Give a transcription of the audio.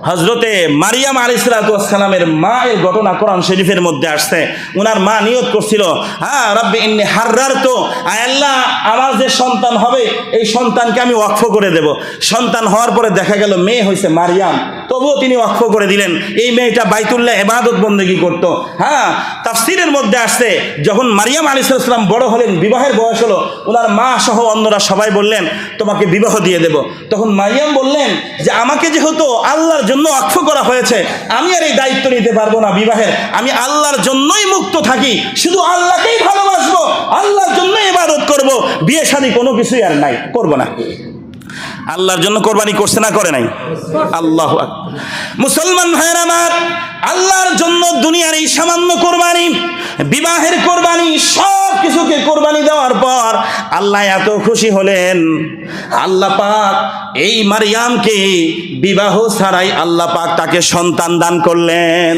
হযরতে মারিয়াম আলাইহিসসালামের মায়ের ঘটনা কোরআন শরীফের মধ্যে আসছে। উনার মা নিয়ত করছিল, রাব্বি ইন্নী হাররারতু, আয় আল্লাহ আমার যে সন্তান হবে এই সন্তানকে আমি ওয়াকফ করে দেব। সন্তান হওয়ার পরে দেখা গেল মেয়ে হয়েছে মারিয়াম, তবুও তিনি ওয়াকফ করে দিলেন। এই মেয়েটা বাইতুল্লাহ ইবাদত বন্দেগী করত। তাফসীরের মধ্যে আসছে যখন মারিয়াম আলাইহিস সালাম বড় হলেন, বিবাহের বয়স হলো, ওনার মা সহ অন্যরা সবাই বললেন তোমাকে বিবাহ দিয়ে দেব। তখন মারিয়াম বললেন যে আমাকে যেহেতু আল্লাহর জন্য ওয়াকফ করা হয়েছে, আমি আর এই দায়িত্ব নিতে পারবো না বিবাহের। আমি আল্লাহর জন্যই মুক্ত থাকি, শুধু আল্লাহকেই ভালোবাসবো, আল্লাহর জন্যই ইবাদত করব, বিয়ে শাদী কোনো কিছুই আর নাই, করব না। আল্লাহর জন্য কোরবানি করছে না করে নাই? আল্লাহু আকবার। মুসলমান ভাইরা আমার, আল্লাহর জন্য দুনিয়ার এই সামান্য কোরবানি, বিবাহের কোরবানি, সব কিছুকে কোরবানি দেওয়ার পর আল্লাহ এত খুশি হলেন, আল্লাহ পাক এই মারিয়ামকে বিবাহ ছাড়াই আল্লাহ পাক তাকে সন্তান দান করলেন।